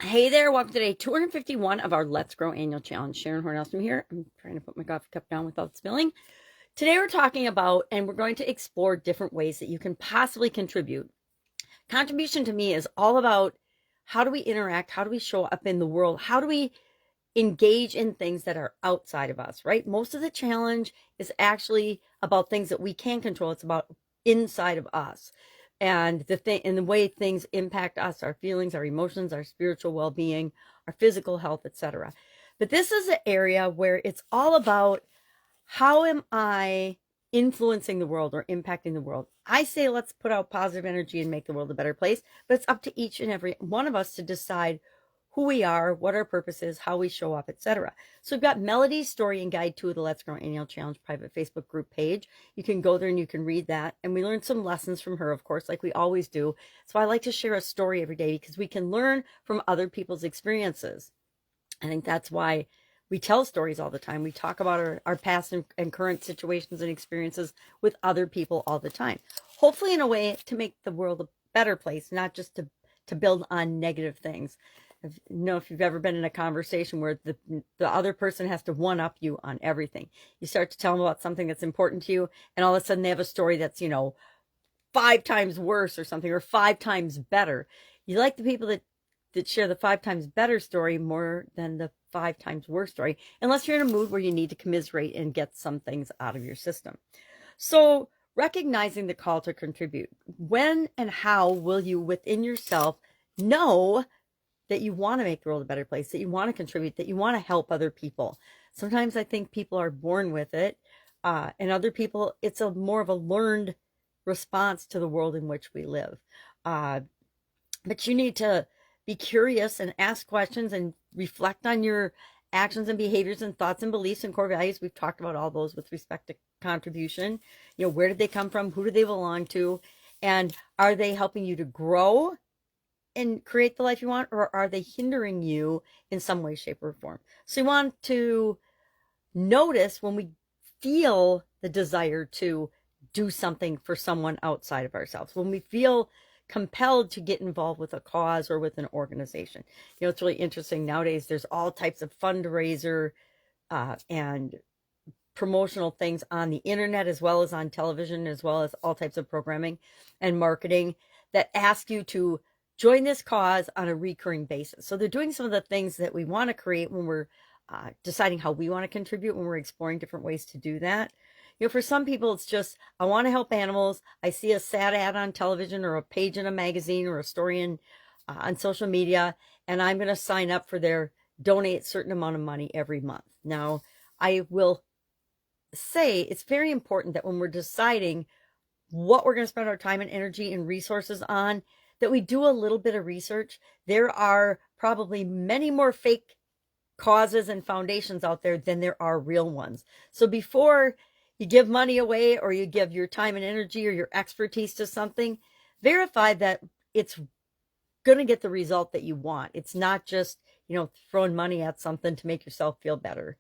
Hey there, welcome to day 251 of our Let's Grow annual challenge. Sharon Horne-Ellstrom here. I'm trying to put my coffee cup down without spilling. Today we're talking about, and we're going to explore different ways that you can possibly contribute. Contribution to me is all about how do we interact, how do we show up in the world, how do we engage in things that are outside of us, right? Most of the challenge is actually about things that we can control. It's about inside of us and the thing and the way things impact us, our feelings, our emotions, our spiritual well-being, our physical health, etc. But this is an area where it's all about how am I influencing the world or impacting the world. I say let's put out positive energy and make the world a better place, but it's up to each and every one of us to decide who we are, what our purpose is, how we show up, etc. So we've got Melody's story and guide to the Let's Grow Annual Challenge private Facebook group page. You can go there and you can read that. And we learned some lessons from her, of course, like we always do. So I like to share a story every day because we can learn from other people's experiences. I think that's why we tell stories all the time. We talk about our past and current situations and experiences with other people all the time. Hopefully in a way to make the world a better place, not just to build on negative things. If you've ever been in a conversation where the other person has to one up you on everything. You start to tell them about something that's important to you, and all of a sudden they have a story that's, 5 times worse or something, or 5 times better. You like the people that share the 5 times better story more than the 5 times worse story, unless you're in a mood where you need to commiserate and get some things out of your system. So recognizing the call to contribute. When and how will you within yourself know that you want to make the world a better place, that you want to contribute, that you want to help other people? Sometimes I think people are born with it, and other people, it's more of a learned response to the world in which we live. But you need to be curious and ask questions and reflect on your actions and behaviors and thoughts and beliefs and core values. We've talked about all those with respect to contribution. Where did they come from? Who do they belong to? And are they helping you to grow and create the life you want, or are they hindering you in some way, shape, or form? So you want to notice when we feel the desire to do something for someone outside of ourselves, when we feel compelled to get involved with a cause or with an organization. It's really interesting nowadays. There's all types of fundraiser and promotional things on the internet, as well as on television, as well as all types of programming and marketing that ask you to join this cause on a recurring basis. So they're doing some of the things that we want to create when we're deciding how we want to contribute, when we're exploring different ways to do that. For some people, it's just, I want to help animals. I see a sad ad on television or a page in a magazine or a story on social media, and I'm going to sign up for their donate a certain amount of money every month. Now, I will say it's very important that when we're deciding what we're going to spend our time and energy and resources on, that we do a little bit of research. There are probably many more fake causes and foundations out there than there are real ones. So before you give money away, or you give your time and energy or your expertise to something, verify that it's going to get the result that you want. It's not just, throwing money at something to make yourself feel better.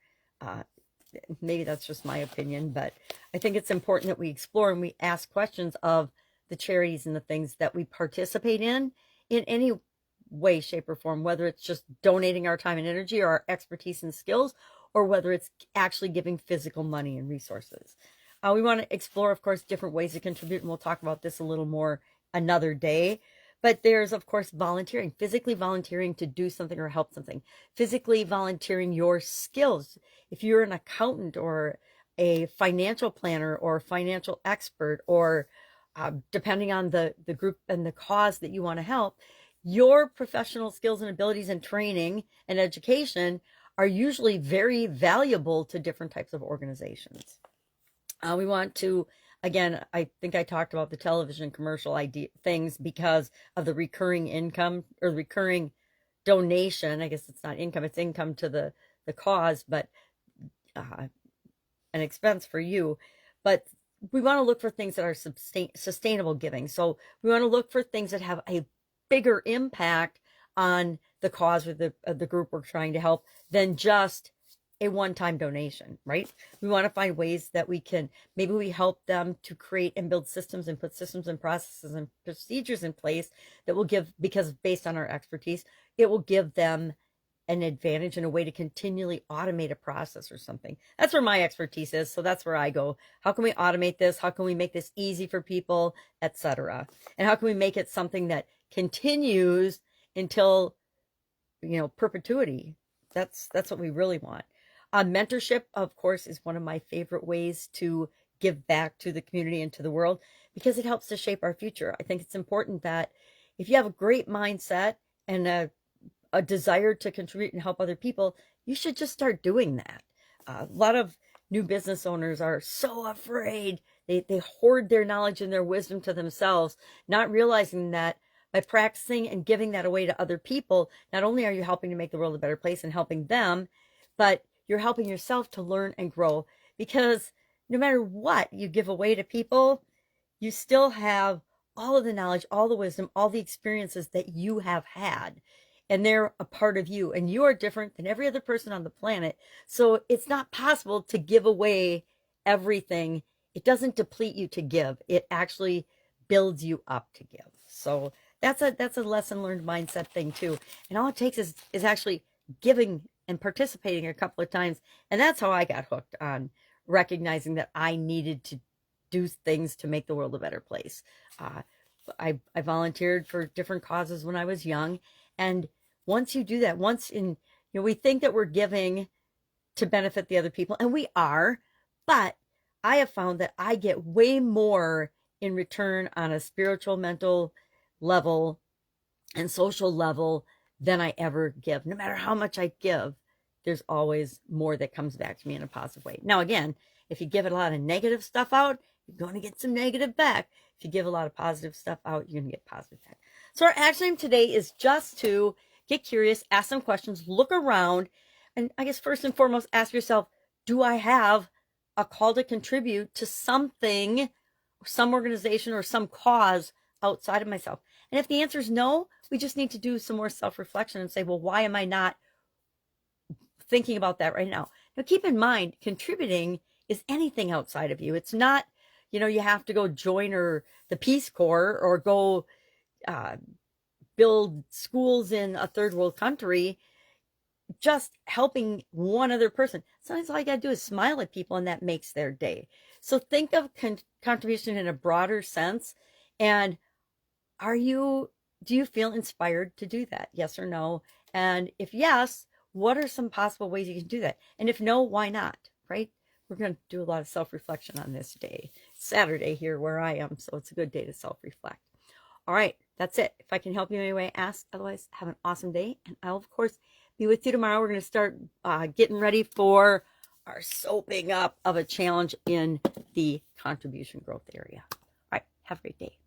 Maybe that's just my opinion, but I think it's important that we explore and we ask questions of the charities and the things that we participate in any way, shape, or form, whether it's just donating our time and energy or our expertise and skills, or whether it's actually giving physical money and resources. We want to explore, of course, different ways to contribute, and we'll talk about this a little more another day. But there's, of course, volunteering, physically volunteering to do something or help something, physically volunteering your skills. If you're an accountant or a financial planner or a financial expert, or depending on the group and the cause that you want to help, your professional skills and abilities and training and education are usually very valuable to different types of organizations. We want to, again, I think I talked about the television commercial idea things because of the recurring income or the recurring donation. I guess it's not income, it's income to the cause, but an expense for you. But we want to look for things that are sustainable giving. So we want to look for things that have a bigger impact on the cause or the group we're trying to help than just a one-time donation, right? We want to find ways that we can, maybe we help them to create and build systems and put systems and processes and procedures in place that will give, because based on our expertise, it will give them an advantage and a way to continually automate a process or something. That's where my expertise is. So that's where I go. How can we automate this? How can we make this easy for people, etc.? And how can we make it something that continues until, perpetuity? That's what we really want. Mentorship, of course, is one of my favorite ways to give back to the community and to the world because it helps to shape our future. I think it's important that if you have a great mindset and a desire to contribute and help other people, you should just start doing that. A lot of new business owners are so afraid. They hoard their knowledge and their wisdom to themselves, not realizing that by practicing and giving that away to other people, not only are you helping to make the world a better place and helping them, but you're helping yourself to learn and grow, because no matter what you give away to people, you still have all of the knowledge, all the wisdom, all the experiences that you have had, and they're a part of you, and you are different than every other person on the planet. So it's not possible to give away everything. It doesn't deplete you to give. It actually builds you up to give. So that's a lesson learned mindset thing too. And all it takes is actually giving and participating a couple of times. And that's how I got hooked on recognizing that I needed to do things to make the world a better place. I volunteered for different causes when I was young. And once you do that, we think that we're giving to benefit the other people, and we are, but I have found that I get way more in return on a spiritual, mental level and social level than I ever give. No matter how much I give, there's always more that comes back to me in a positive way. Now, again, if you give a lot of negative stuff out, you're going to get some negative back. If you give a lot of positive stuff out, you're going to get positive back. So our action item today is just to get curious, ask some questions, look around, and I guess first and foremost, ask yourself, do I have a call to contribute to something, some organization, or some cause outside of myself? And if the answer is no, we just need to do some more self-reflection and say, well, why am I not thinking about that right now? Now, keep in mind, contributing is anything outside of you. It's not, you have to go join the Peace Corps or go build schools in a third world country. Just helping one other person. Sometimes all you got to do is smile at people, and that makes their day. So think of contribution in a broader sense. And do you feel inspired to do that? Yes or no? And if yes, what are some possible ways you can do that? And if no, why not? Right? We're going to do a lot of self-reflection on this day. Saturday here where I am, so it's a good day to self-reflect. All right, that's it. If I can help you in any way, ask. Otherwise, have an awesome day. And I'll, of course, be with you tomorrow. We're going to start getting ready for our soaping up of a challenge in the contribution growth area. All right, have a great day.